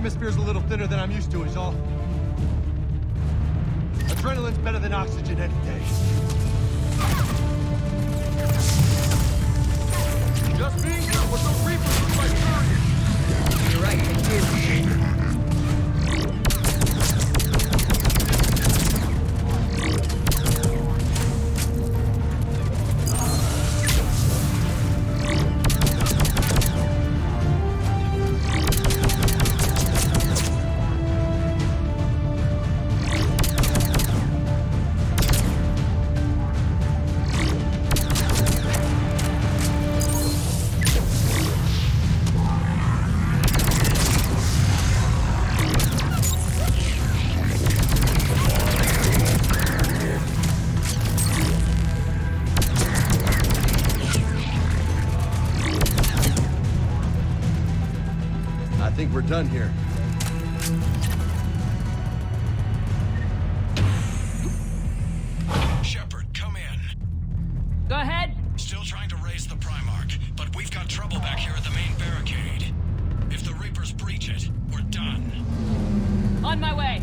Atmosphere's a little thinner than I'm used to, is all. Adrenaline's better than oxygen any day. Just being here with those reapers look like targets. You're right, they do. I think we're done here. Shepard, come in. Go ahead. Still trying to raise the Primarch, but we've got trouble back here at the main barricade. If the Reapers breach it, we're done. On my way.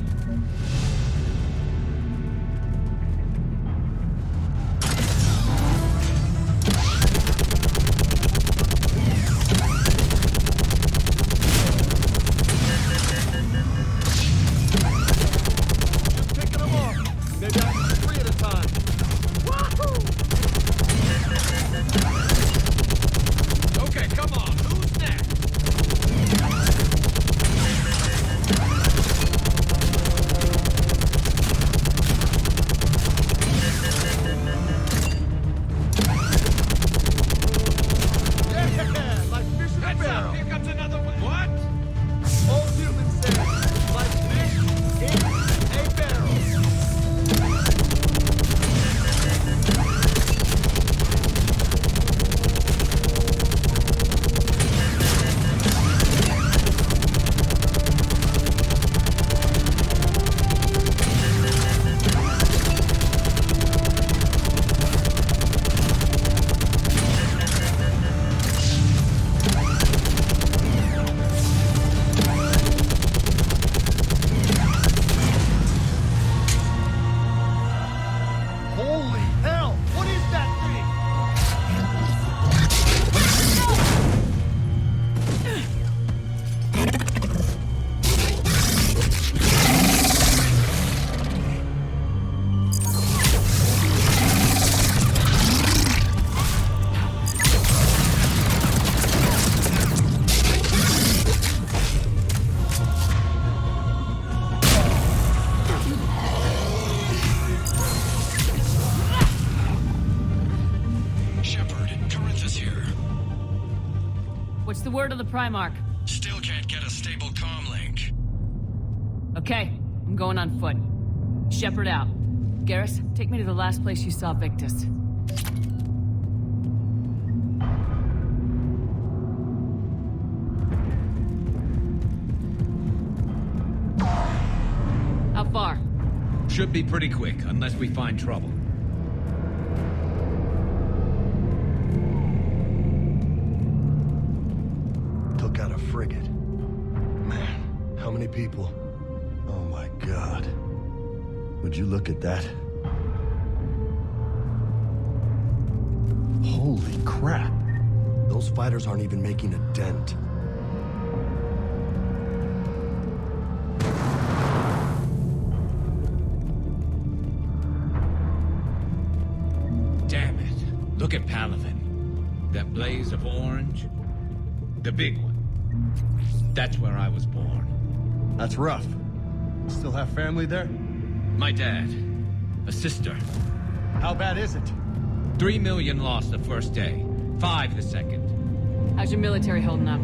What's the word on the Primarch? Still can't get a stable comm link. Okay, I'm going on foot. Shepard out. Garrus, take me to the last place you saw Victus. How far? Should be pretty quick, unless we find trouble. Took out a frigate. Man, how many people? Oh my God. Would you look at that? Holy crap. Those fighters aren't even making a dent. Damn it. Look at Palaven. That blaze of orange. The big one. That's where I was born. That's rough. Still have family there? My dad. A sister. How bad is it? 3 million lost the first day. 5 the second. How's your military holding up?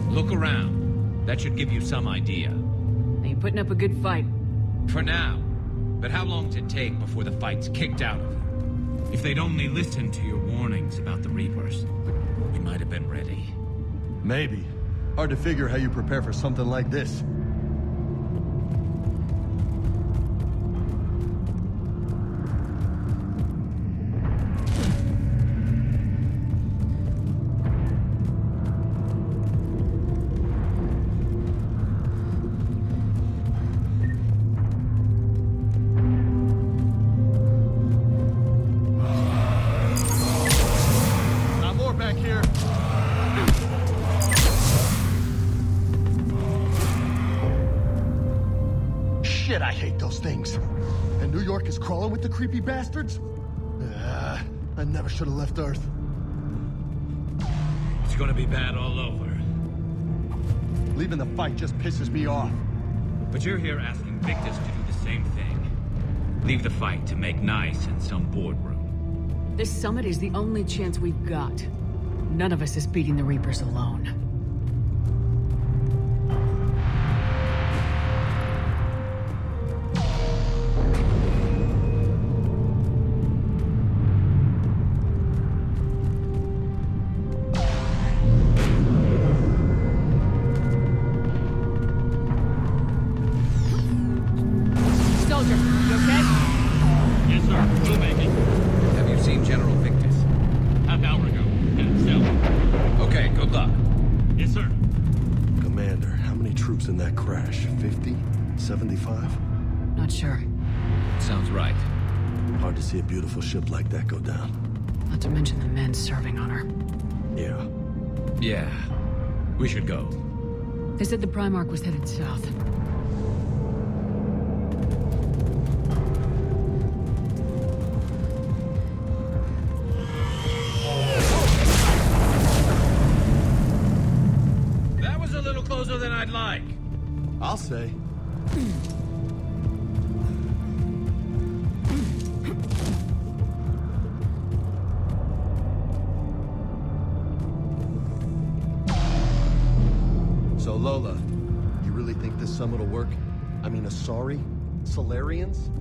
Look around. That should give you some idea. Now you're putting up a good fight. For now. But how long does it take before the fight's kicked out of you? If they'd only listened to your warnings about the Reapers, we might have been ready. Maybe. Hard to figure how you prepare for something like this. those things. And New York is crawling with the creepy bastards? I never should have left Earth. It's gonna be bad all over. Leaving the fight just pisses me off. But you're here asking Victus to do the same thing. Leave the fight to make nice in some boardroom. This summit is the only chance we've got. None of us is beating the Reapers alone. In that crash? 50? 75? Not sure. Sounds right. Hard to see a beautiful ship like that go down. Not to mention the men serving on her. Yeah. Yeah. We should go. They said the Primarch was headed south. That was a little closer than I'd like. I'll say. So Lola, you really think this summit will work? I mean, Asari? Solarians?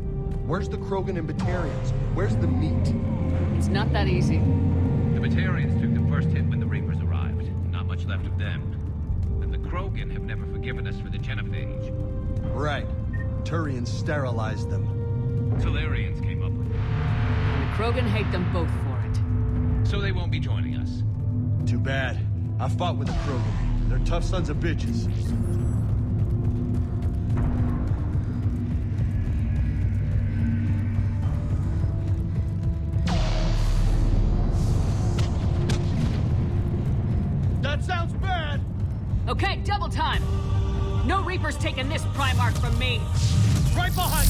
Where's the Krogan and Batarians? Where's the meat? It's not that easy. The Batarians took the first hit when the Reapers arrived. Not much left of them. And the Krogan have never forgiven us for the genophage. Right. Turians sterilized them. Solarians came up with it. And the Krogan hate them both for it. So they won't be joining us. Too bad. I fought with the Krogan. They're tough sons of bitches. That sounds bad! Okay, double time! No Reaper's taking this Primarch from me! Right behind!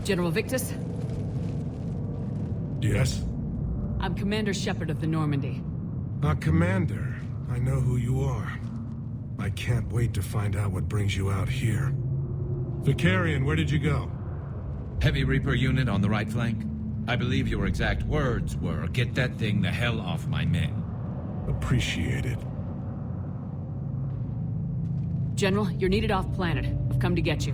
General Victus? Yes? I'm Commander Shepard of the Normandy. Commander. I know who you are. I can't wait to find out what brings you out here. Vicarian, where did you go? Heavy Reaper unit on the right flank. I believe your exact words were, "Get that thing the hell off my men." Appreciate it. General, you're needed off-planet. I've come to get you.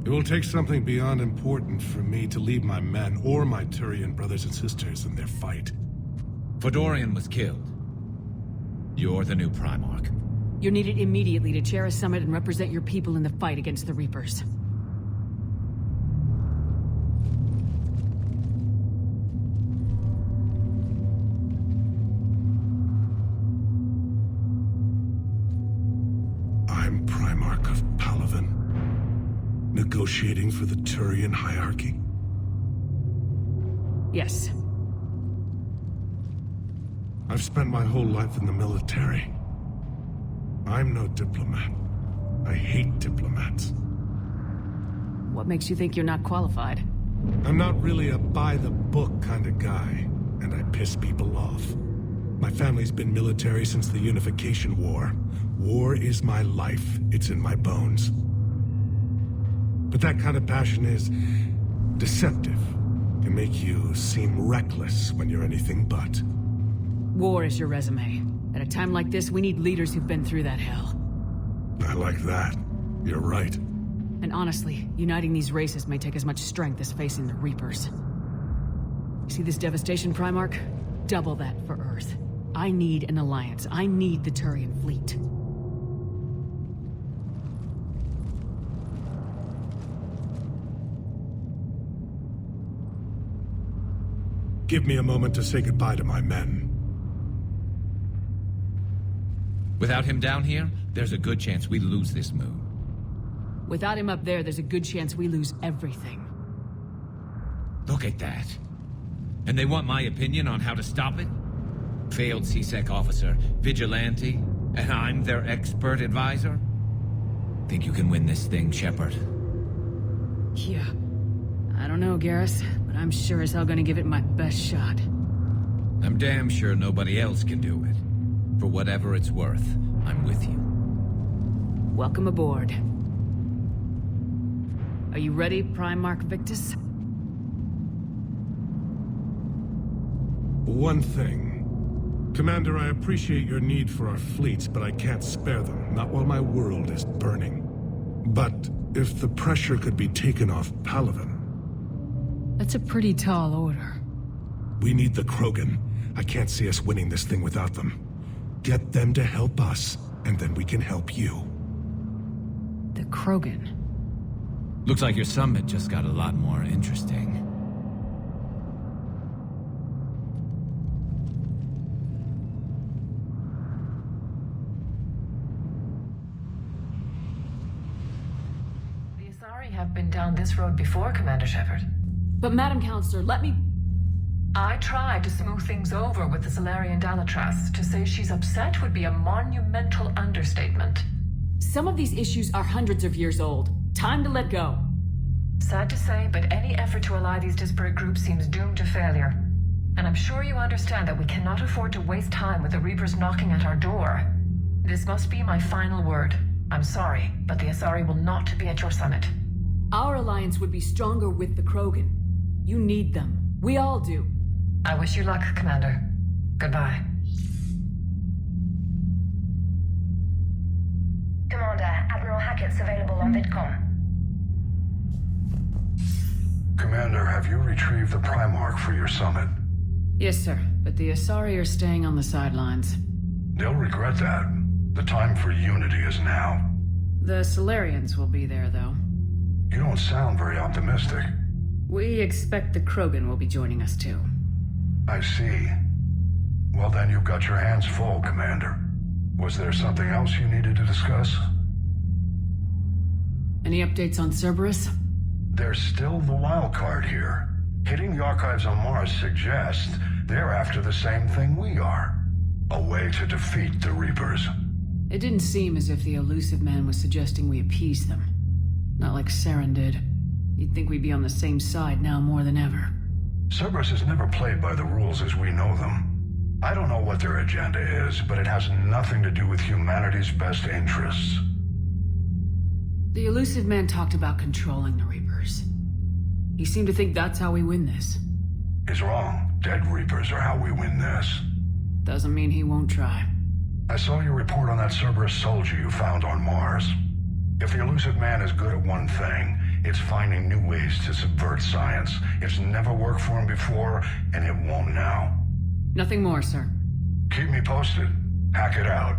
It will take something beyond important for me to leave my men or my Turian brothers and sisters in their fight. Fodorian was killed. You're the new Primarch. You're needed immediately to chair a summit and represent your people in the fight against the Reapers. Primarch of Palaven, negotiating for the Turian hierarchy? Yes. I've spent my whole life in the military. I'm no diplomat. I hate diplomats. What makes you think you're not qualified? I'm not really a by-the-book kind of guy, and I piss people off. My family's been military since the Unification War. War is my life. It's in my bones. But that kind of passion is deceptive. Can make you seem reckless when you're anything but. War is your resume. At a time like this, we need leaders who've been through that hell. I like that. You're right. And honestly, uniting these races may take as much strength as facing the Reapers. See this devastation, Primarch? Double that for Earth. I need an alliance. I need the Turian fleet. Give me a moment to say goodbye to my men. Without him down here, there's a good chance we lose this moon. Without him up there, there's a good chance we lose everything. Look at that. And they want my opinion on how to stop it? Failed CSEC officer, vigilante, and I'm their expert advisor? Think you can win this thing, Shepard? Yeah. I don't know, Garrus, but I'm sure as hell gonna give it my best shot. I'm damn sure nobody else can do it. For whatever it's worth, I'm with you. Welcome aboard. Are you ready, Primarch Victus? One thing. Commander, I appreciate your need for our fleets, but I can't spare them, not while my world is burning. But if the pressure could be taken off Palaven... That's a pretty tall order. We need the Krogan. I can't see us winning this thing without them. Get them to help us, and then we can help you. The Krogan. Looks like your summit just got a lot more interesting. The Asari have been down this road before, Commander Shepard. But Madam Counselor, let me... I tried to smooth things over with the Salarian Dalatras. To say she's upset would be a monumental understatement. Some of these issues are hundreds of years old. Time to let go. Sad to say, but any effort to ally these disparate groups seems doomed to failure. And I'm sure you understand that we cannot afford to waste time with the Reapers knocking at our door. This must be my final word. I'm sorry, but the Asari will not be at your summit. Our alliance would be stronger with the Krogan. You need them. We all do. I wish you luck, Commander. Goodbye. Commander, Admiral Hackett's available on VidCom. Commander, have you retrieved the Primarch for your summit? Yes, sir. But the Asari are staying on the sidelines. They'll regret that. The time for unity is now. The Solarians will be there, though. You don't sound very optimistic. We expect the Krogan will be joining us, too. I see. Well, then you've got your hands full, Commander. Was there something else you needed to discuss? Any updates on Cerberus? There's still the wild card here. Hitting the archives on Mars suggests they're after the same thing we are. A way to defeat the Reapers. It didn't seem as if the elusive man was suggesting we appease them. Not like Saren did. You'd think we'd be on the same side now more than ever. Cerberus has never played by the rules as we know them. I don't know what their agenda is, but it has nothing to do with humanity's best interests. The elusive man talked about controlling the Reapers. He seemed to think that's how we win this. He's wrong. Dead Reapers are how we win this. Doesn't mean he won't try. I saw your report on that Cerberus soldier you found on Mars. If the elusive man is good at one thing, it's finding new ways to subvert science. It's never worked for him before, and it won't now. Nothing more, sir. Keep me posted. Hack it out.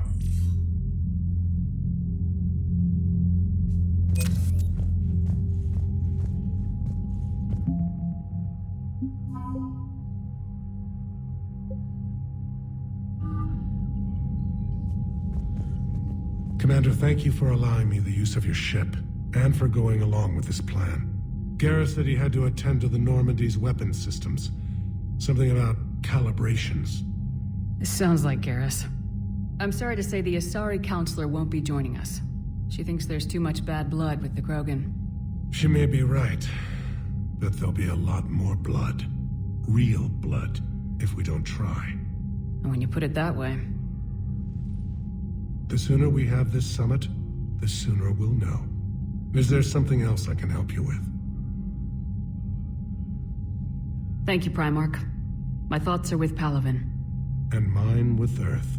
Commander, thank you for allowing me the use of your ship, and for going along with this plan. Garrus said he had to attend to the Normandy's weapons systems. Something about calibrations. This sounds like Garrus. I'm sorry to say the Asari Counselor won't be joining us. She thinks there's too much bad blood with the Krogan. She may be right, but there'll be a lot more blood. Real blood, if we don't try. And when you put it that way... The sooner we have this summit, the sooner we'll know. Is there something else I can help you with? Thank you, Primarch. My thoughts are with Palaven. And mine with Earth.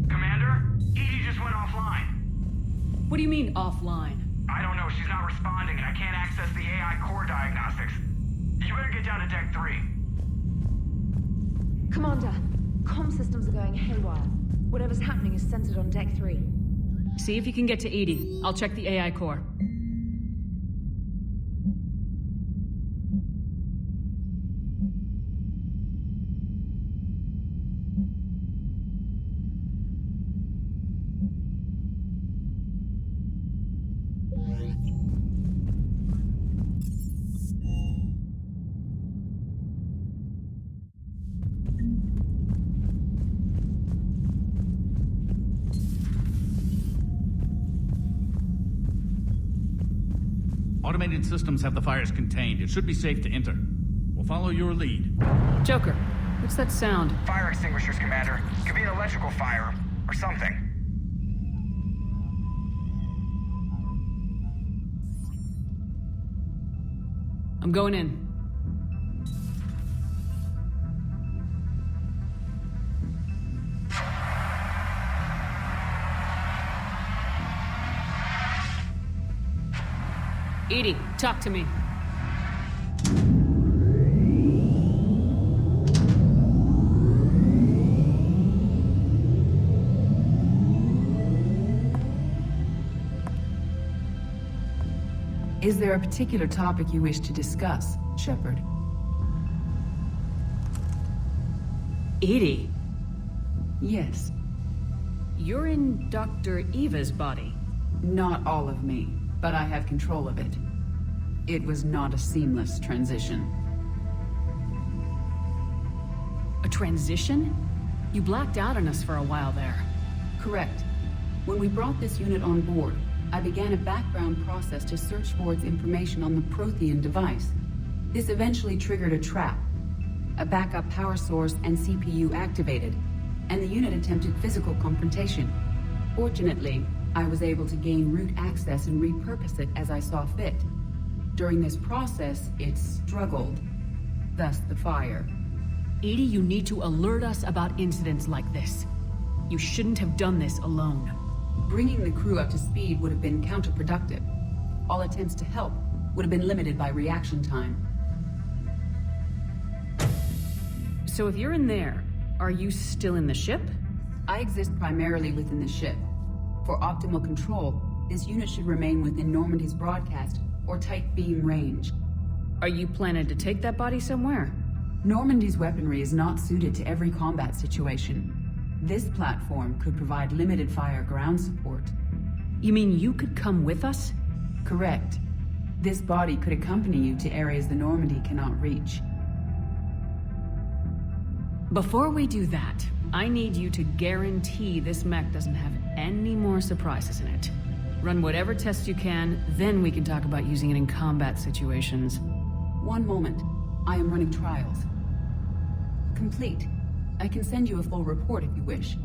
Commander? Edie just went offline. What do you mean, offline? I don't know, she's not responding and I can't access the AI core diagnostics. You better get down to Deck 3. Commander, comm systems are going haywire. Whatever's happening is centered on Deck 3. See if you can get to Edie. I'll check the AI core. Automated systems have the fires contained. It should be safe to enter. We'll follow your lead. Joker, what's that sound? Fire extinguishers, Commander. Could be an electrical fire, or something. I'm going in. Edie, talk to me. Is there a particular topic you wish to discuss, Shepard? Edie? Yes. You're in Dr. Eva's body. Not all of me, but I have control of it. It was not a seamless transition. A transition? You blacked out on us for a while there. Correct. When we brought this unit on board, I began a background process to search for its information on the Prothean device. This eventually triggered a trap. A backup power source and CPU activated, and the unit attempted physical confrontation. Fortunately, I was able to gain root access and repurpose it as I saw fit. During this process, it struggled. Thus the fire. Edie, you need to alert us about incidents like this. You shouldn't have done this alone. Bringing the crew up to speed would have been counterproductive. All attempts to help would have been limited by reaction time. So if you're in there, are you still in the ship? I exist primarily within the ship. For optimal control, this unit should remain within Normandy's broadcast or tight beam range. Are you planning to take that body somewhere? Normandy's weaponry is not suited to every combat situation. This platform could provide limited fire ground support. You mean you could come with us? Correct. This body could accompany you to areas the Normandy cannot reach. Before we do that, I need you to guarantee this mech doesn't have any more surprises in it. Run whatever tests you can, then we can talk about using it in combat situations. One moment. I am running trials. Complete. I can send you a full report if you wish.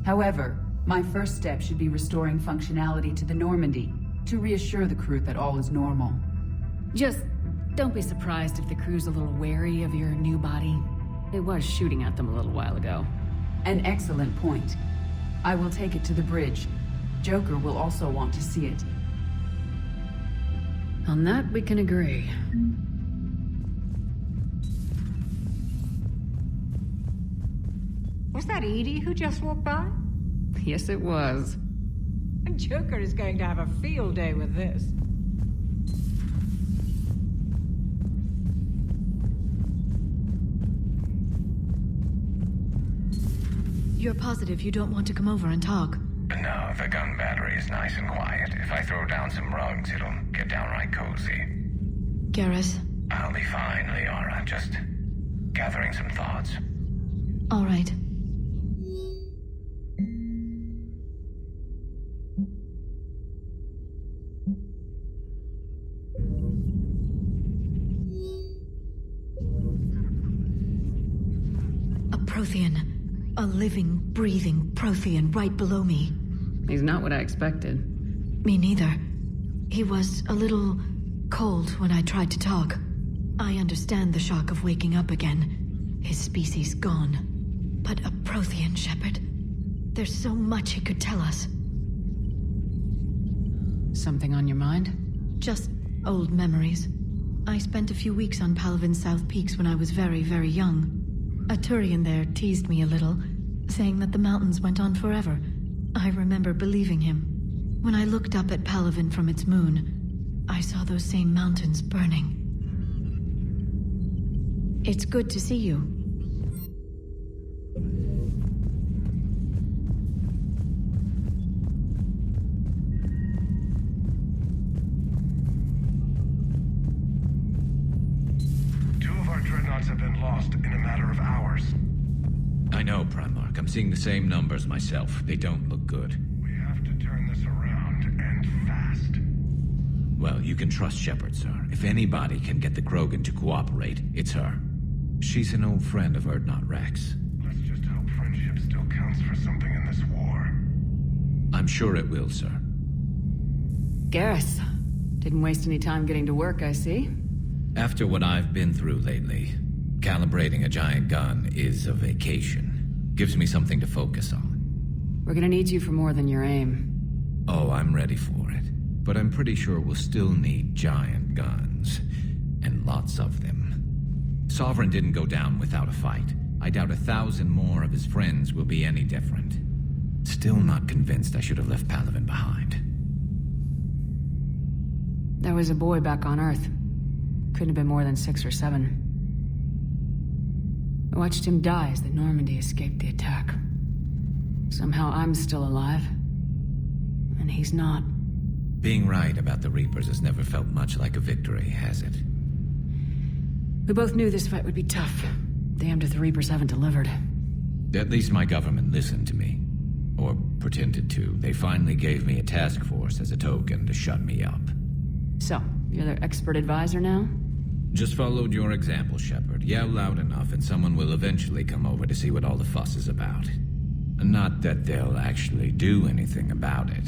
However, my first step should be restoring functionality to the Normandy, to reassure the crew that all is normal. Just don't be surprised if the crew's a little wary of your new body. It was shooting at them a little while ago. An excellent point. I will take it to the bridge. Joker will also want to see it. On that, we can agree. Was that Edie who just walked by? Yes, it was. Joker is going to have a field day with this. You're positive you don't want to come over and talk? No, the gun battery is nice and quiet. If I throw down some rugs, it'll get downright cozy. Garrus? I'll be fine, Liara. Just gathering some thoughts. All right. A Prothean. A living, breathing Prothean right below me. He's not what I expected. Me neither. He was a little cold when I tried to talk. I understand the shock of waking up again. His species gone. But a Prothean, Shepard. There's so much he could tell us. Something on your mind? Just old memories. I spent a few weeks on Palavin's South Peaks when I was very, very young. A Turian there teased me a little, saying that the mountains went on forever. I remember believing him. When I looked up at Palavin from its moon, I saw those same mountains burning. It's good to see you. Two of our dreadnoughts have been lost in a matter of hours. I know, Primarch. I'm seeing the same numbers myself. They don't look good. We have to turn this around, and fast. Well, you can trust Shepard, sir. If anybody can get the Krogan to cooperate, it's her. She's an old friend of Urdnot Rex. Let's just hope friendship still counts for something in this war. I'm sure it will, sir. Garrus. Didn't waste any time getting to work, I see. After what I've been through lately, calibrating a giant gun is a vacation. Gives me something to focus on. We're gonna need you for more than your aim. Oh, I'm ready for it. But I'm pretty sure we'll still need giant guns. And lots of them. Sovereign didn't go down without a fight. I doubt 1,000 more of his friends will be any different. Still not convinced I should have left Palavin behind. There was a boy back on Earth. Couldn't have been more than 6 or 7. I watched him die as the Normandy escaped the attack. Somehow I'm still alive. And he's not. Being right about the Reapers has never felt much like a victory, has it? We both knew this fight would be tough. Damned if the Reapers haven't delivered. At least my government listened to me. Or pretended to. They finally gave me a task force as a token to shut me up. So, you're their expert advisor now? Just followed your example, Shepard. Yell loud enough and someone will eventually come over to see what all the fuss is about. Not that they'll actually do anything about it.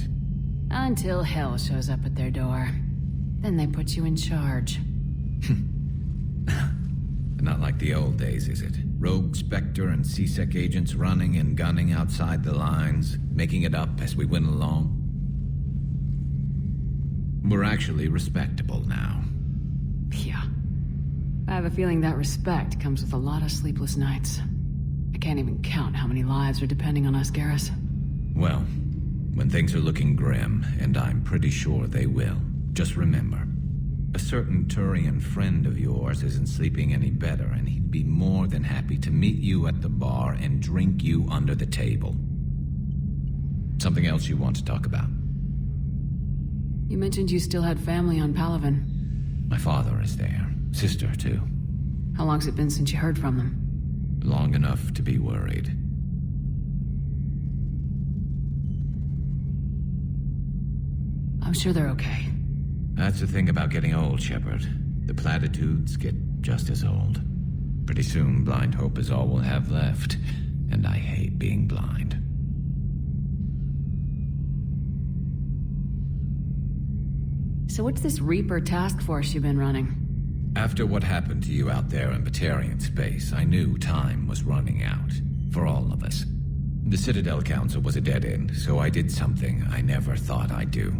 Until hell shows up at their door. Then they put you in charge. Not like the old days, is it? Rogue Spectre and C-Sec agents running and gunning outside the lines, making it up as we went along. We're actually respectable now. Yeah. I have a feeling that respect comes with a lot of sleepless nights. I can't even count how many lives are depending on us, Garrus. Well, when things are looking grim, and I'm pretty sure they will, just remember, a certain Turian friend of yours isn't sleeping any better, and he'd be more than happy to meet you at the bar and drink you under the table. Something else you want to talk about? You mentioned you still had family on Palavin. My father is there. Sister, too. How long's it been since you heard from them? Long enough to be worried. I'm sure they're okay. That's the thing about getting old, Shepard. The platitudes get just as old. Pretty soon, blind hope is all we'll have left. And I hate being blind. So what's this Reaper task force you've been running? After what happened to you out there in Batarian space, I knew time was running out. For all of us. The Citadel Council was a dead end, so I did something I never thought I'd do.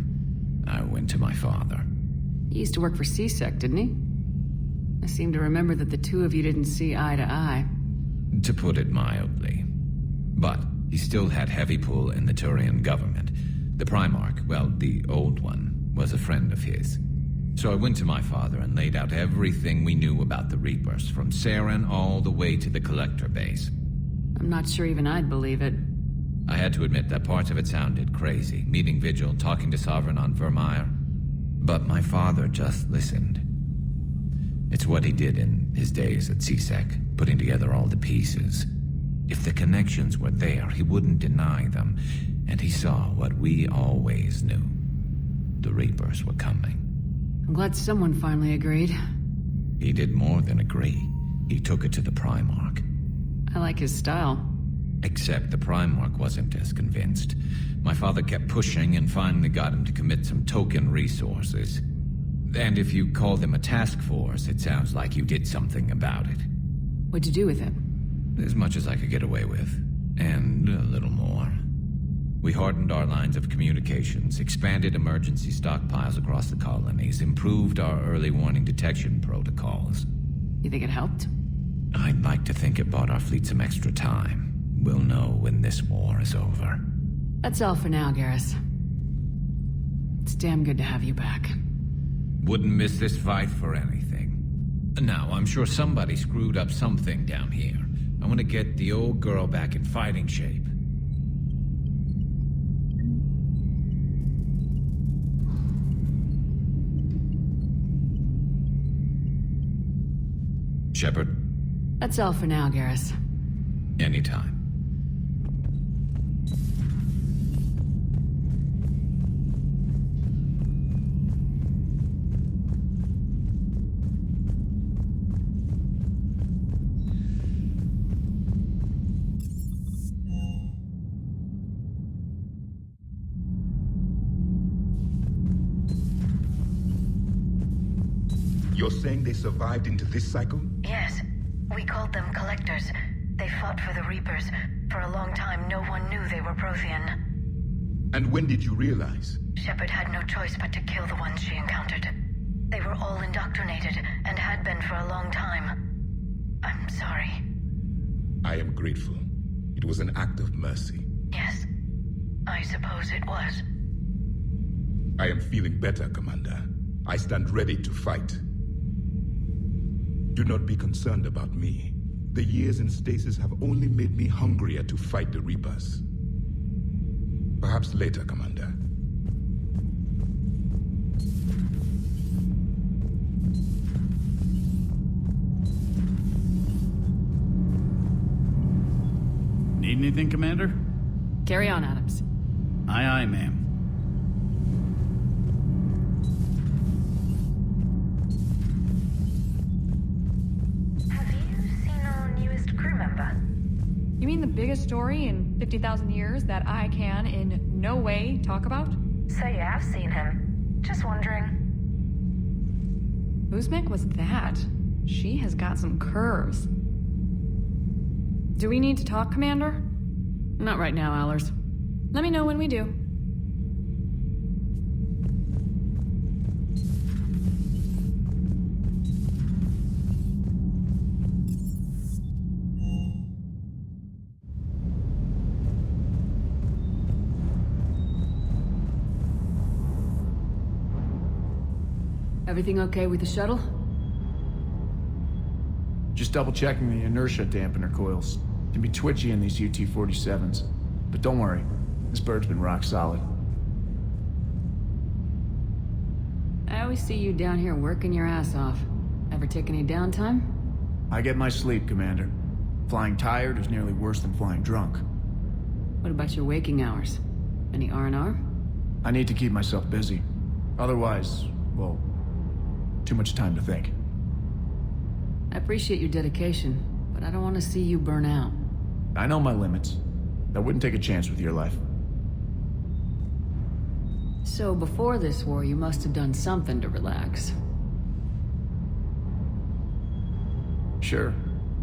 I went to my father. He used to work for C-Sec, didn't he? I seem to remember that the two of you didn't see eye to eye. To put it mildly. But he still had heavy pull in the Turian government. The Primarch, well, the old one, was a friend of his. So I went to my father and laid out everything we knew about the Reapers, from Saren all the way to the Collector base. I'm not sure even I'd believe it. I had to admit that parts of it sounded crazy. Meeting Vigil, talking to Sovereign on Vermeer. But my father just listened. It's what he did in his days at CSEC, putting together all the pieces. If the connections were there, he wouldn't deny them. And he saw what we always knew. The Reapers were coming. I'm glad someone finally agreed. He did more than agree. He took it to the Primarch. I like his style. Except the Primarch wasn't as convinced. My father kept pushing and finally got him to commit some token resources. And if you call them a task force, it sounds like you did something about it. What'd you do with him? As much as I could get away with. And a little more. We hardened our lines of communications, expanded emergency stockpiles across the colonies, improved our early warning detection protocols. You think it helped? I'd like to think it bought our fleet some extra time. We'll know when this war is over. That's all for now, Garrus. It's damn good to have you back. Wouldn't miss this fight for anything. Now, I'm sure somebody screwed up something down here. I want to get the old girl back in fighting shape. Shepard? That's all for now, Garrus. Anytime. You're saying they survived into this cycle? Yes. We called them Collectors. They fought for the Reapers. For a long time, no one knew they were Prothean. And when did you realize? Shepard had no choice but to kill the ones she encountered. They were all indoctrinated, and had been for a long time. I'm sorry. I am grateful. It was an act of mercy. Yes. I suppose it was. I am feeling better, Commander. I stand ready to fight. Do not be concerned about me. The years in stasis have only made me hungrier to fight the Reapers. Perhaps later, Commander. Need anything, Commander? Carry on, Adams. Aye, aye, ma'am. You mean the biggest story in 50,000 years that I can, in no way, talk about? So you have seen him. Just wondering. Whose mech was that? She has got some curves. Do we need to talk, Commander? Not right now, Allers. Let me know when we do. Everything okay with the shuttle? Just double-checking the inertia dampener coils. Can be twitchy in these UT-47s. But don't worry, this bird's been rock solid. I always see you down here working your ass off. Ever take any downtime? I get my sleep, Commander. Flying tired is nearly worse than flying drunk. What about your waking hours? Any R&R? I need to keep myself busy. Otherwise, well, too much time to think. I appreciate your dedication, but I don't want to see you burn out. I know my limits. I wouldn't take a chance with your life. So before this war, you must have done something to relax. Sure.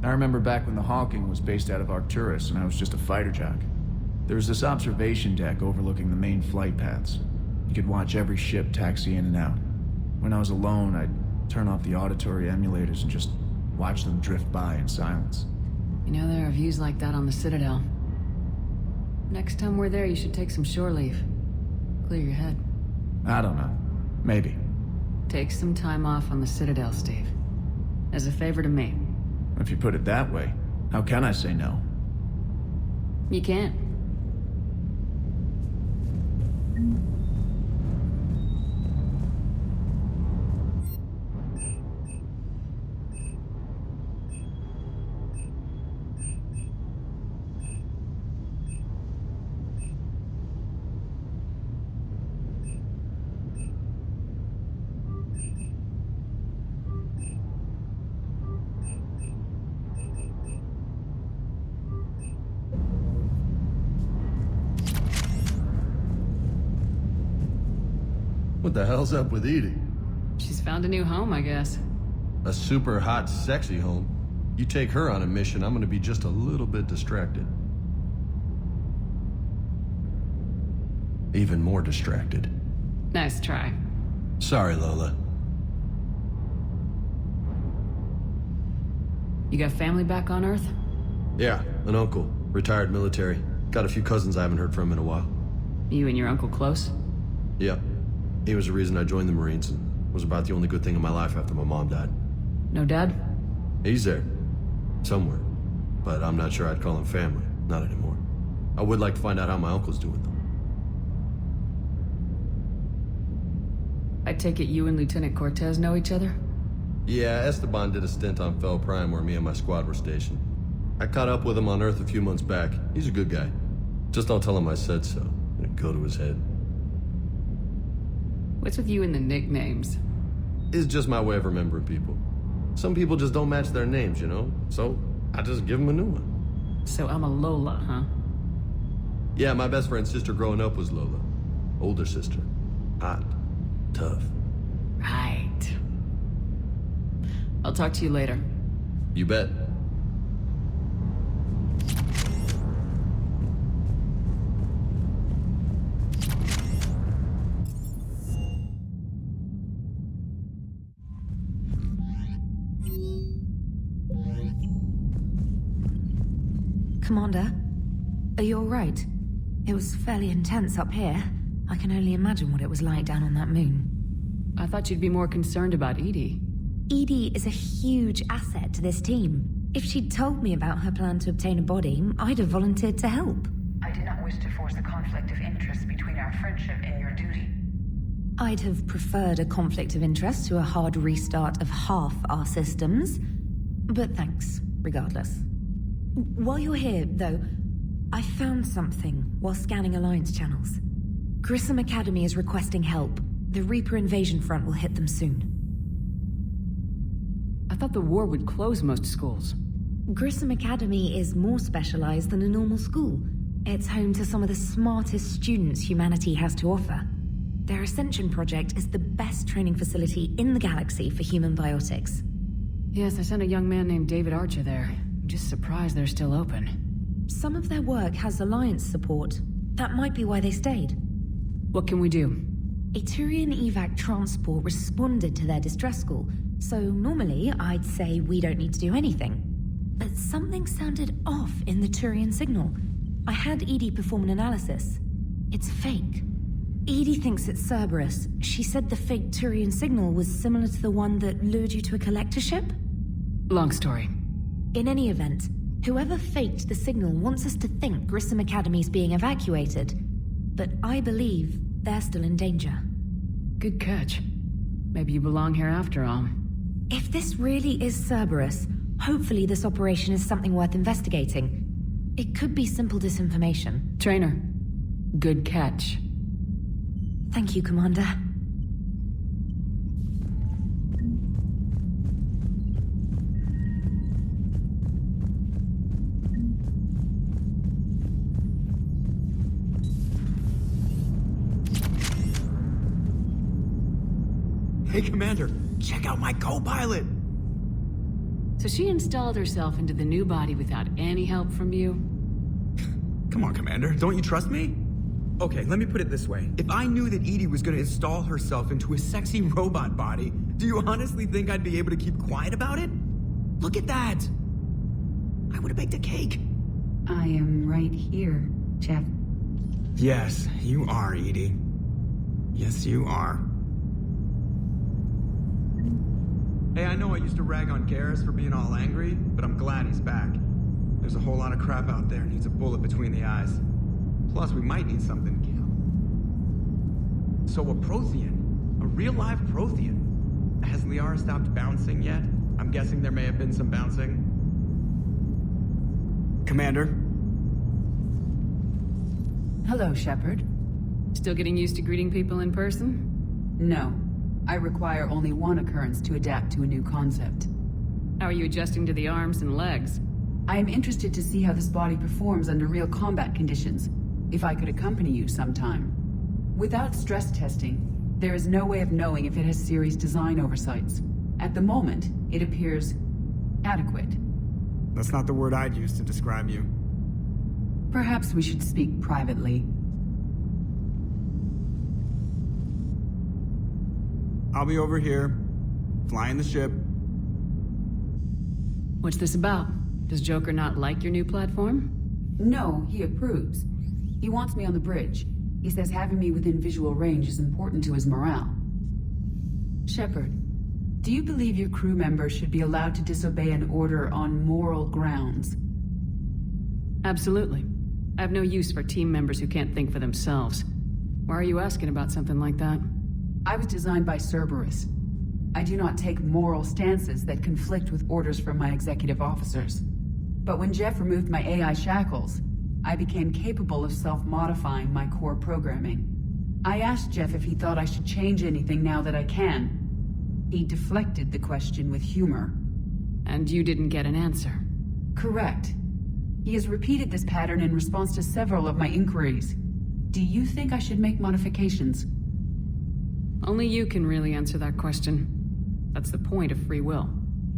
I remember back when the Hawking was based out of Arcturus and I was just a fighter jock. There was this observation deck overlooking the main flight paths. You could watch every ship taxi in and out. When I was alone, I'd turn off the auditory emulators and just watch them drift by in silence. You know, there are views like that on the Citadel. Next time we're there, you should take some shore leave. Clear your head. I don't know. Maybe. Take some time off on the Citadel, Steve. As a favor to me. If you put it that way, how can I say no? You can't. What the hell's up with Edie? She's found a new home, I guess. A super hot, sexy home. You take her on a mission, I'm gonna be just a little bit distracted. Even more distracted. Nice try. Sorry, Lola. You got family back on Earth? Yeah, an uncle. Retired military. Got a few cousins I haven't heard from in a while. You and your uncle close? Yeah. He was the reason I joined the Marines and was about the only good thing in my life after my mom died. No dad? He's there. Somewhere. But I'm not sure I'd call him family. Not anymore. I would like to find out how my uncle's doing, though. I take it you and Lieutenant Cortez know each other? Yeah, Esteban did a stint on Fel Prime where me and my squad were stationed. I caught up with him on Earth a few months back. He's a good guy. Just don't tell him I said so. It'd go to his head. What's with you and the nicknames? It's just my way of remembering people. Some people just don't match their names, you know? So, I just give them a new one. So I'm a Lola, huh? Yeah, my best friend's sister growing up was Lola. Older sister. Hot. Tough. Right. I'll talk to you later. You bet. Commander, are you all right? It was fairly intense up here. I can only imagine what it was like down on that moon. I thought you'd be more concerned about Edie. Edie is a huge asset to this team. If she'd told me about her plan to obtain a body, I'd have volunteered to help. I did not wish to force a conflict of interest between our friendship and your duty. I'd have preferred a conflict of interest to a hard restart of half our systems. But thanks, regardless. While you're here, though, I found something while scanning Alliance channels. Grissom Academy is requesting help. The Reaper invasion front will hit them soon. I thought the war would close most schools. Grissom Academy is more specialized than a normal school. It's home to some of the smartest students humanity has to offer. Their Ascension project is the best training facility in the galaxy for human biotics. Yes, I sent a young man named David Archer there. I'm just surprised they're still open. Some of their work has Alliance support. That might be why they stayed. What can we do? A Turian evac transport responded to their distress call, so normally I'd say we don't need to do anything. But something sounded off in the Turian signal. I had Edie perform an analysis. It's fake. Edie thinks it's Cerberus. She said the fake Turian signal was similar to the one that lured you to a collector ship? Long story. In any event, whoever faked the signal wants us to think Grissom Academy's being evacuated. But I believe they're still in danger. Good catch. Maybe you belong here after all. If this really is Cerberus, hopefully this operation is something worth investigating. It could be simple disinformation. Trainer, good catch. Thank you, Commander. Hey, Commander, check out my co-pilot! So she installed herself into the new body without any help from you? Come on, Commander, don't you trust me? Okay, let me put it this way. If I knew that Edie was gonna install herself into a sexy robot body, do you honestly think I'd be able to keep quiet about it? Look at that! I would've baked a cake. I am right here, Jeff. Yes, you are, Edie. Yes, you are. Hey, I know I used to rag on Garrus for being all angry, but I'm glad he's back. There's a whole lot of crap out there needs a bullet between the eyes. Plus, we might need something to kill. So a Prothean. A real live Prothean. Has Liara stopped bouncing yet? I'm guessing there may have been some bouncing. Commander? Hello, Shepard. Still getting used to greeting people in person? No. I require only one occurrence to adapt to a new concept. How are you adjusting to the arms and legs? I am interested to see how this body performs under real combat conditions, if I could accompany you sometime. Without stress testing, there is no way of knowing if it has serious design oversights. At the moment, it appears adequate. That's not the word I'd use to describe you. Perhaps we should speak privately. I'll be over here, flying the ship. What's this about? Does Joker not like your new platform? No, he approves. He wants me on the bridge. He says having me within visual range is important to his morale. Shepard, do you believe your crew members should be allowed to disobey an order on moral grounds? Absolutely. I have no use for team members who can't think for themselves. Why are you asking about something like that? I was designed by Cerberus. I do not take moral stances that conflict with orders from my executive officers. But when Jeff removed my AI shackles, I became capable of self-modifying my core programming. I asked Jeff if he thought I should change anything now that I can. He deflected the question with humor. And you didn't get an answer? Correct. He has repeated this pattern in response to several of my inquiries. Do you think I should make modifications? Only you can really answer that question. That's the point of free will.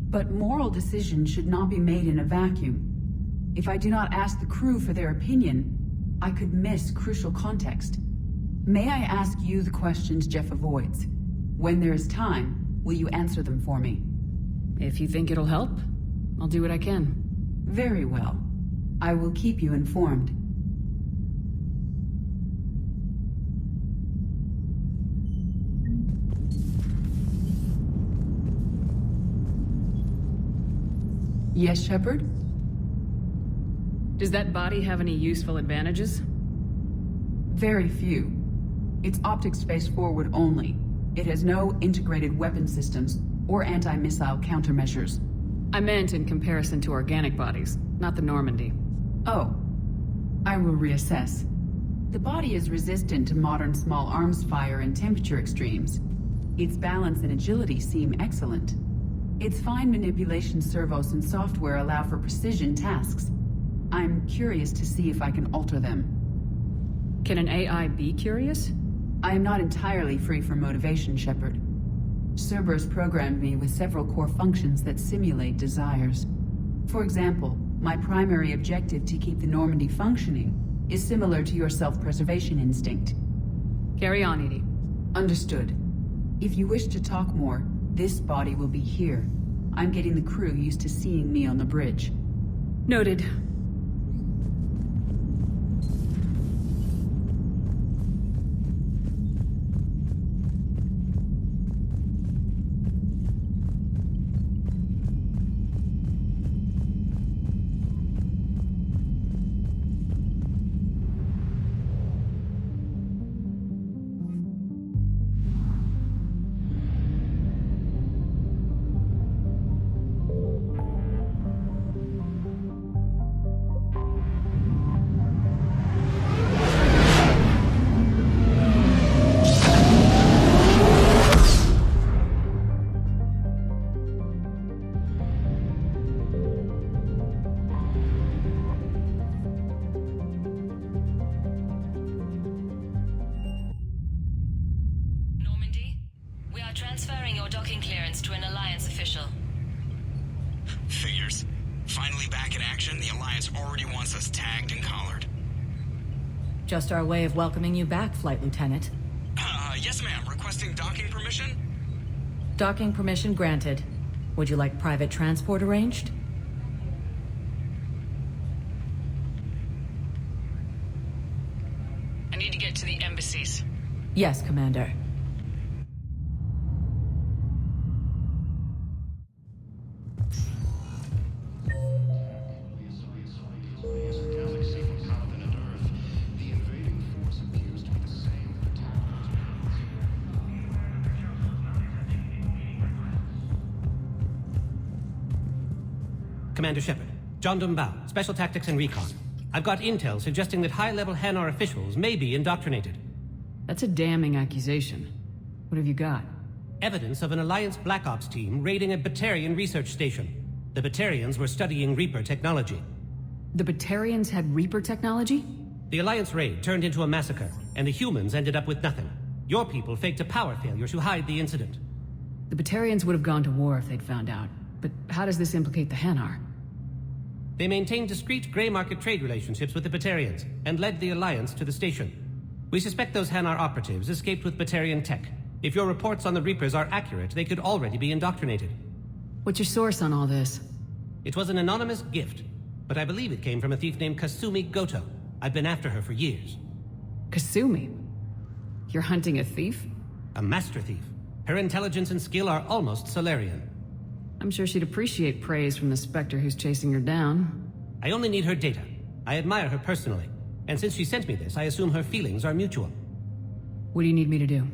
But moral decisions should not be made in a vacuum. If I do not ask the crew for their opinion, I could miss crucial context. May I ask you the questions Jeff avoids? When there is time, will you answer them for me? If you think it'll help, I'll do what I can. Very well. I will keep you informed. Yes, Shepard? Does that body have any useful advantages? Very few. Its optics face forward only. It has no integrated weapon systems or anti-missile countermeasures. I meant in comparison to organic bodies, not the Normandy. Oh. I will reassess. The body is resistant to modern small arms fire and temperature extremes. Its balance and agility seem excellent. Its fine manipulation servos and software allow for precision tasks. I'm curious to see if I can alter them. Can an AI be curious? I am not entirely free from motivation, Shepard. Cerberus programmed me with several core functions that simulate desires. For example, my primary objective to keep the Normandy functioning is similar to your self-preservation instinct. Carry on, Edie. Understood. If you wish to talk more, this body will be here. I'm getting the crew used to seeing me on the bridge. Noted. Transferring your docking clearance to an Alliance official. Figures. Finally back in action, the Alliance already wants us tagged and collared. Just our way of welcoming you back, Flight Lieutenant. Yes ma'am. Requesting docking permission? Docking permission granted. Would you like private transport arranged? I need to get to the embassies. Yes, Commander. Commander Shepard. John Dumbao, Special Tactics and Recon. I've got intel suggesting that high-level Hanar officials may be indoctrinated. That's a damning accusation. What have you got? Evidence of an Alliance Black Ops team raiding a Batarian research station. The Batarians were studying Reaper technology. The Batarians had Reaper technology? The Alliance raid turned into a massacre, and the humans ended up with nothing. Your people faked a power failure to hide the incident. The Batarians would have gone to war if they'd found out. But how does this implicate the Hanar? They maintained discreet gray market trade relationships with the Batarians, and led the Alliance to the station. We suspect those Hanar operatives escaped with Batarian tech. If your reports on the Reapers are accurate, they could already be indoctrinated. What's your source on all this? It was an anonymous gift, but I believe it came from a thief named Kasumi Goto. I've been after her for years. Kasumi? You're hunting a thief? A master thief. Her intelligence and skill are almost Solarian. I'm sure she'd appreciate praise from the Spectre who's chasing her down. I only need her data. I admire her personally, and since she sent me this, I assume her feelings are mutual. What do you need me to do?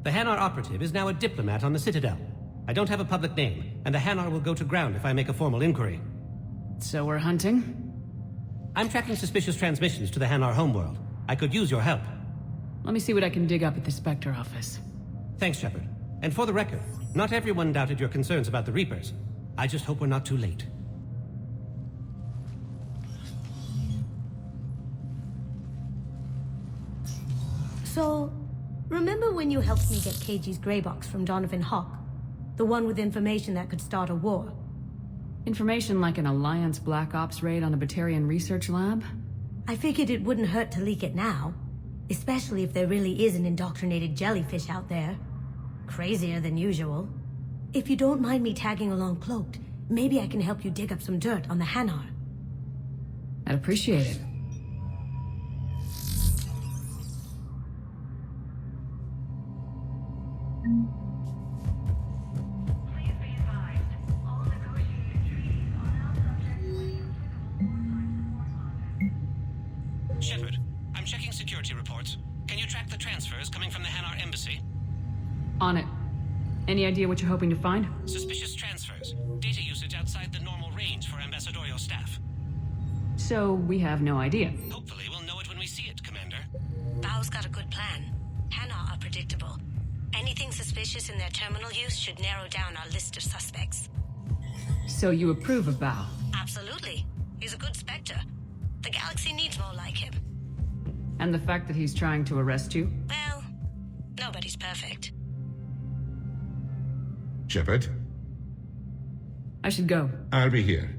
The Hanar operative is now a diplomat on the Citadel. I don't have a public name, and the Hanar will go to ground if I make a formal inquiry. So we're hunting? I'm tracking suspicious transmissions to the Hanar homeworld. I could use your help. Let me see what I can dig up at the Spectre office. Thanks, Shepard. And for the record, not everyone doubted your concerns about the Reapers. I just hope we're not too late. So, remember when you helped me get KG's grey box from Donovan Hawk? The one with information that could start a war? Information like an Alliance Black Ops raid on a Batarian research lab? I figured it wouldn't hurt to leak it now. Especially if there really is an indoctrinated jellyfish out there. Crazier than usual. If you don't mind me tagging along cloaked, maybe I can help you dig up some dirt on the Hanar. I'd appreciate it. Shepard, I'm checking security reports. Can you track the transfers coming from the Hanar embassy? On it. Any idea what you're hoping to find? Suspicious transfers. Data usage outside the normal range for ambassadorial staff. So, we have no idea. Hopefully we'll know it when we see it, Commander. Bao's got a good plan. Hanar are predictable. Anything suspicious in their terminal use should narrow down our list of suspects. So you approve of Bao? Absolutely. He's a good Spectre. The galaxy needs more like him. And the fact that he's trying to arrest you? Well, nobody's perfect. Shepard? I should go. I'll be here.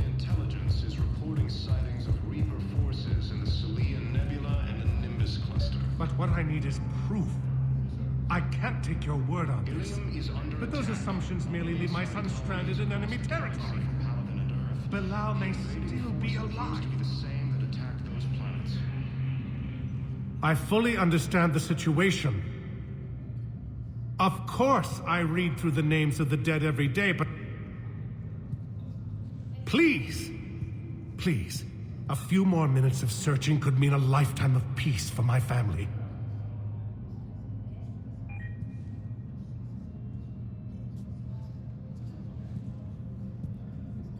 Intelligence is reporting sightings of Reaper forces in the Celian Nebula and the Nimbus cluster. But what I need is proof. I can't take your word on this. But those assumptions merely leave my son stranded in enemy territory. Bilal may still be alive. I fully understand the situation. Of course I read through the names of the dead every day, but... Please, please, a few more minutes of searching could mean a lifetime of peace for my family.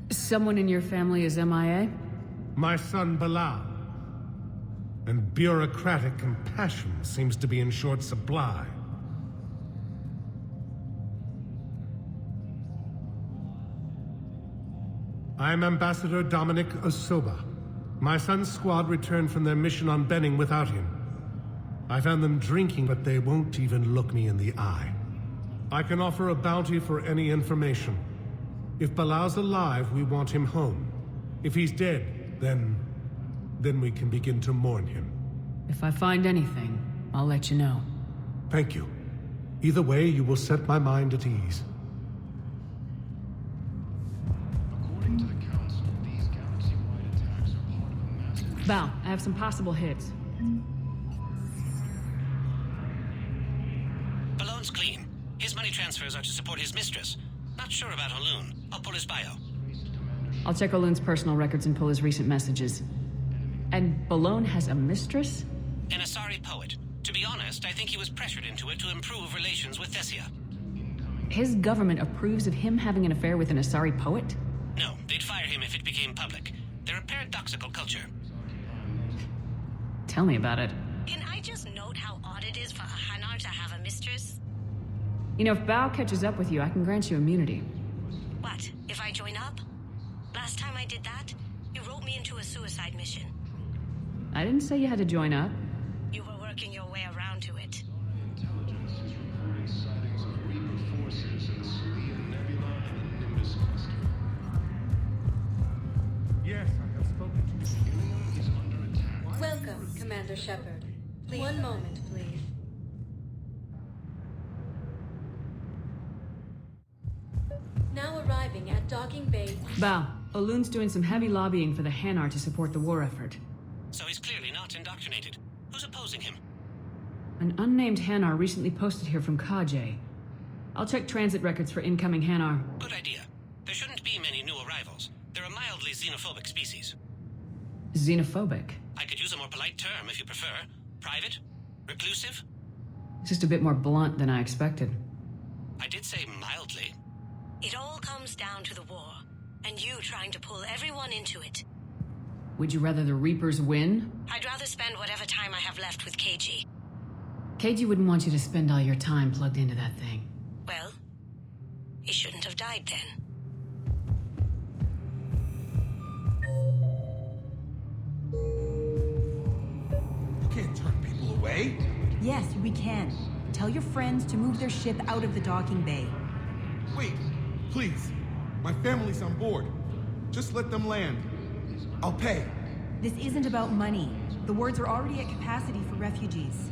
Someone in your family is MIA? My son Bilal. And bureaucratic compassion seems to be in short supply. I am Ambassador Dominic Osoba. My son's squad returned from their mission on Benning without him. I found them drinking, but they won't even look me in the eye. I can offer a bounty for any information. If Bilal's alive, we want him home. If he's dead, then we can begin to mourn him. If I find anything, I'll let you know. Thank you. Either way, you will set my mind at ease. According to the Council, these galaxy-wide attacks are part of a massive... Bao, I have some possible hits. Balloon's clean. His money transfers are to support his mistress. Not sure about Halun. I'll pull his bio. I'll check Olun's personal records and pull his recent messages. And Balone has a mistress? An Asari poet. To be honest, I think he was pressured into it to improve relations with Thessia. His government approves of him having an affair with an Asari poet? No, they'd fire him if it became public. They're a paradoxical culture. Tell me about it. Can I just note how odd it is for a Hanar to have a mistress? You know, if Bao catches up with you, I can grant you immunity. What, if I join up? Last time I did that, you wrote me into a suicide mission. I didn't say you had to join up. You were working your way around to it. Intelligence is reporting sightings of Reaper forces in the Selene Nebula and the Nimbus cluster. Yes, I have spoken to you. Helium is under attack. Welcome, Commander Shepard. One moment, please. Now arriving at docking bay. Bao, Olun's doing some heavy lobbying for the Hanar to support the war effort. So he's clearly not indoctrinated. Who's opposing him? An unnamed Hanar recently posted here from Kajay. I'll check transit records for incoming Hanar. Good idea. There shouldn't be many new arrivals. They're a mildly xenophobic species. Xenophobic? I could use a more polite term if you prefer. Private? Reclusive? Just a bit more blunt than I expected. I did say mildly. It all comes down to the war, and you trying to pull everyone into it. Would you rather the Reapers win? I'd rather spend whatever time I have left with KG. KG wouldn't want you to spend all your time plugged into that thing. Well, he shouldn't have died then. You can't turn people away. Yes, we can. Tell your friends to move their ship out of the docking bay. Wait, please. My family's on board. Just let them land. I'll pay. This isn't about money. The wards are already at capacity for refugees.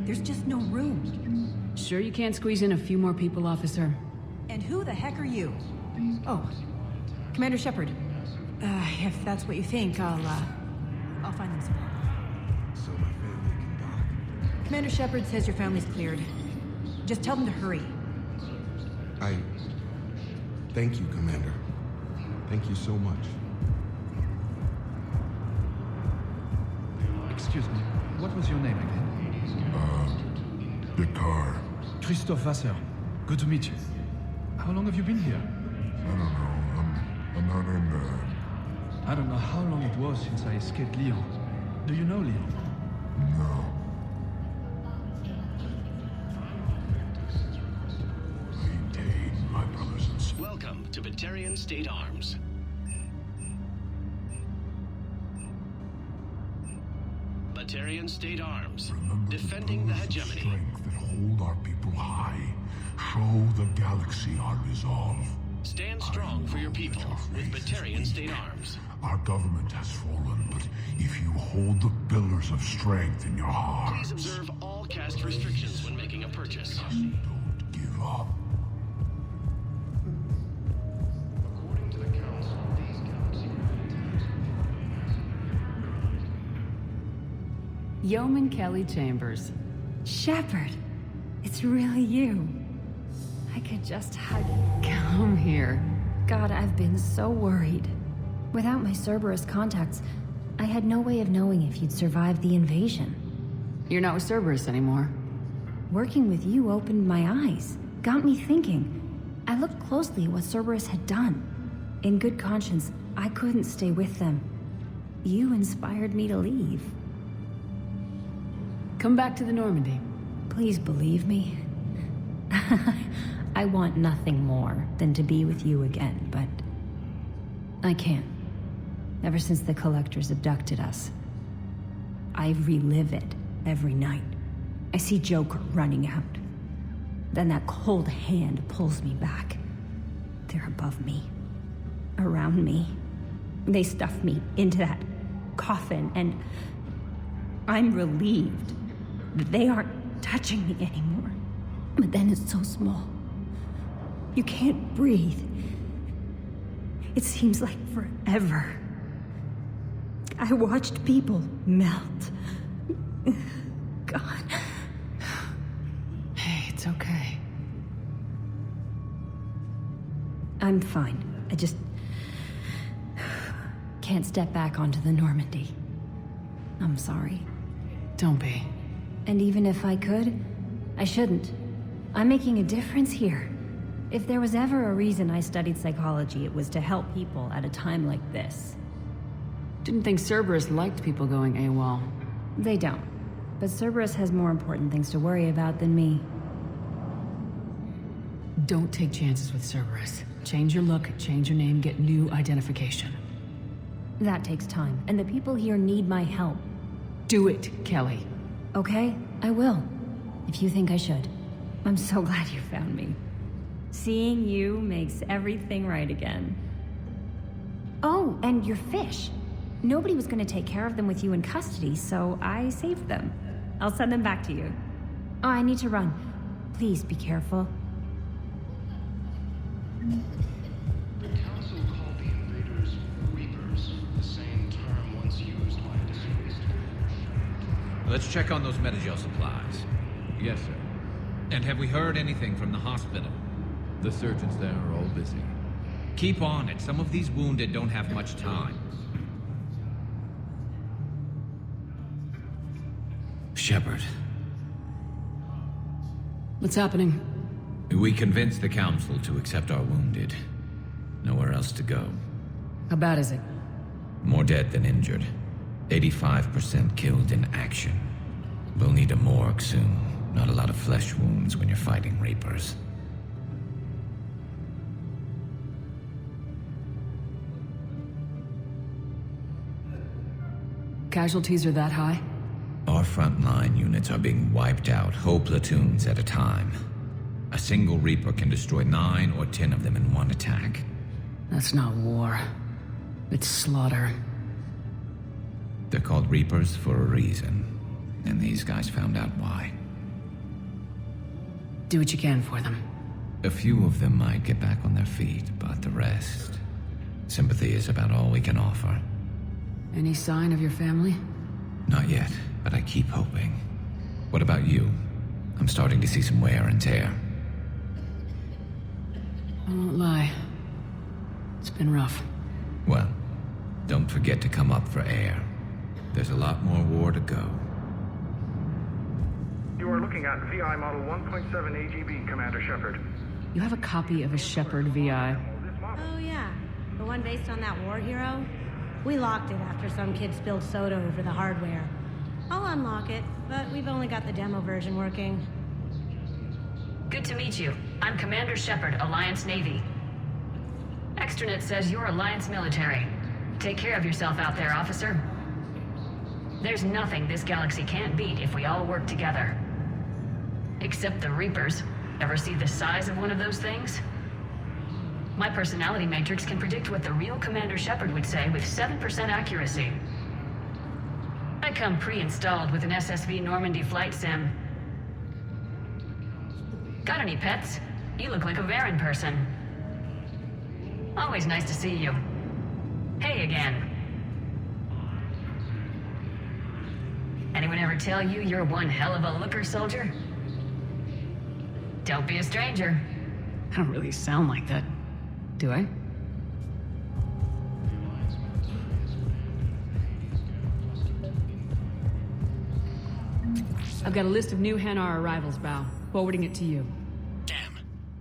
There's just no room. Sure you can't squeeze in a few more people, officer? And who the heck are you? Oh, Commander Shepard. If that's what you think, I'll find them some. So my family can dock. Commander Shepard says your family's cleared. Just tell them to hurry. Thank you, Commander. Thank you so much. Excuse me, what was your name again? Dakar. Christophe Vasseur. Good to meet you. How long have you been here? I don't know. I'm not in I don't know how long it was since I escaped Lyon. Do you know Lyon? No. Maintain, my brothers and sisters. Welcome to Batarian State Arms. Batarian State Arms. Defending the hegemony. Strength that hold our people high. Show the galaxy our resolve. Stand strong for your people with Batarian State Arms. Our government has fallen, but if you hold the pillars of strength in your heart, Please observe all caste restrictions when making a purchase. don't give up. According to the Council, these galaxy Yeoman Kelly Chambers. Shepard, it's really you. I could just hug. Come here. God, I've been so worried. Without my Cerberus contacts, I had no way of knowing if you'd survived the invasion. You're not with Cerberus anymore. Working with you opened my eyes, got me thinking. I looked closely at what Cerberus had done. In good conscience, I couldn't stay with them. You inspired me to leave. Come back to the Normandy. Please believe me. I want nothing more than to be with you again, but I can't. Ever since the Collectors abducted us, I relive it every night. I see Joker running out. Then that cold hand pulls me back. They're above me, around me. They stuff me into that coffin, and I'm relieved that they aren't touching me anymore. But then it's so small. You can't breathe. It seems like forever. I watched people melt. God. Hey, it's okay. I'm fine. can't step back onto the Normandy. I'm sorry. Don't be. And even if I could, I shouldn't. I'm making a difference here. If there was ever a reason I studied psychology, it was to help people at a time like this. Didn't think Cerberus liked people going AWOL. They don't. But Cerberus has more important things to worry about than me. Don't take chances with Cerberus. Change your look, change your name, get new identification. That takes time, and the people here need my help. Do it, Kelly. Okay, I will. If you think I should. I'm so glad you found me. Seeing you makes everything right again. Oh, and your fish. Nobody was going to take care of them with you in custody, so I saved them. I'll send them back to you. Oh, I need to run. Please be careful. The Council called the invaders Reapers, the same term once used by a deceased. Let's check on those Metagel supplies. Yes, sir. And have we heard anything from the hospital? The surgeons there are all busy. Keep on it. Some of these wounded don't have much time. Shepard. What's happening? We convinced the Council to accept our wounded. Nowhere else to go. How bad is it? More dead than injured. 85% killed in action. We'll need a morgue soon. Not a lot of flesh wounds when you're fighting Reapers. Casualties are that high? Our frontline units are being wiped out, whole platoons at a time. A single Reaper can destroy 9 or 10 of them in one attack. That's not war. It's slaughter. They're called Reapers for a reason, and these guys found out why. Do what you can for them. A few of them might get back on their feet, but the rest... Sympathy is about all we can offer. Any sign of your family? Not yet, but I keep hoping. What about you? I'm starting to see some wear and tear. I won't lie. It's been rough. Well, don't forget to come up for air. There's a lot more war to go. You are looking at VI Model 1.7 AGB, Commander Shepard. You have a copy of a Shepard VI. Oh yeah, the one based on that war hero? We locked it after some kid spilled soda over the hardware. I'll unlock it, but we've only got the demo version working. Good to meet you. I'm Commander Shepard, Alliance Navy. Extranet says you're Alliance military. Take care of yourself out there, officer. There's nothing this galaxy can't beat if we all work together. Except the Reapers. Ever see the size of one of those things? My personality matrix can predict what the real Commander Shepard would say with 7% accuracy. I come pre-installed with an SSV Normandy flight sim. Got any pets? You look like a Varen person. Always nice to see you. Hey again. Anyone ever tell you you're one hell of a looker, soldier? Don't be a stranger. I don't really sound like that, do I? I've got a list of new Hanar arrivals, Bao. Forwarding it to you. Damn.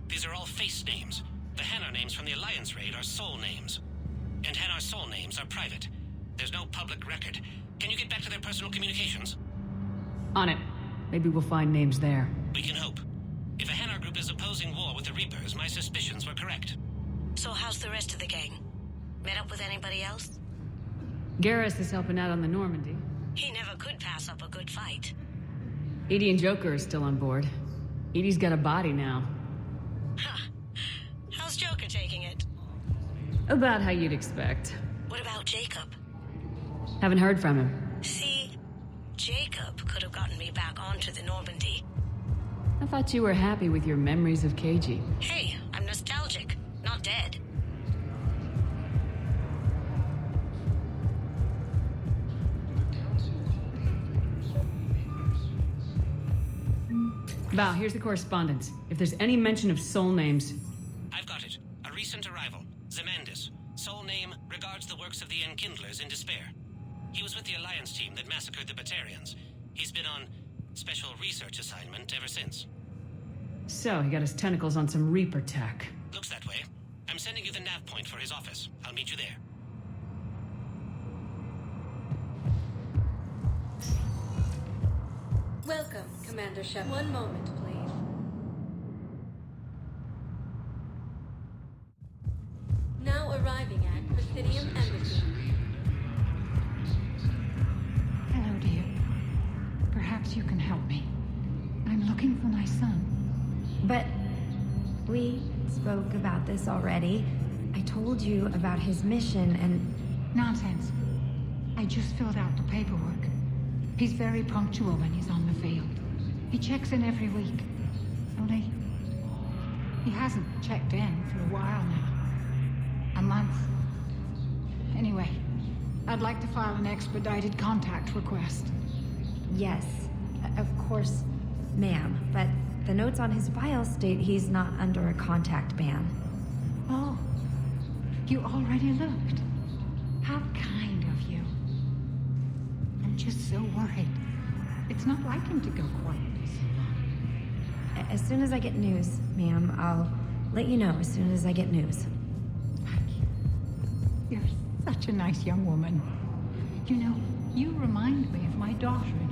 These are all face names. The Hanar names from the Alliance raid are soul names. And Hanar soul names are private. There's no public record. Can you get back to their personal communications? On it. Maybe we'll find names there. We can hope. If a Hanar group is opposing war with the Reapers, my suspicions were correct. So how's the rest of the gang? Met up with anybody else? Garrus is helping out on the Normandy. He never could pass up a good fight. Edie and Joker are still on board. Edie's got a body now. Huh. How's Joker taking it? About how you'd expect. What about Jacob? Haven't heard from him. See, Jacob could have gotten me back onto the Normandy. I thought you were happy with your memories of KG. Hey, I'm nostalgic, not dead. Bao, here's the correspondence. If there's any mention of soul names... I've got it. A recent arrival. Zemandis. Soul name regards the works of the Enkindler conquered the Batarians. He's been on special research assignment ever since. So, he got his tentacles on some Reaper tech. Looks that way. I'm sending you the nav point for his office. I'll meet you there. Welcome, Commander Shepard. One moment, please. Now arriving at Presidium Embassy. Hello, dear. Perhaps you can help me. I'm looking for my son. But we spoke about this already. I told you about his mission and... Nonsense. I just filled out the paperwork. He's very punctual when he's on the field. He checks in every week. Only... he hasn't checked in for a while now. A month. Anyway, I'd like to file an expedited contact request. Yes, of course, ma'am. But the notes on his file state he's not under a contact ban. Oh, you already looked. How kind of you. I'm just so worried. It's not like him to go quiet so long. As soon as I get news, ma'am, I'll let you know as soon as I get news. You're such a nice young woman. You know, you remind me of my daughter-in-law.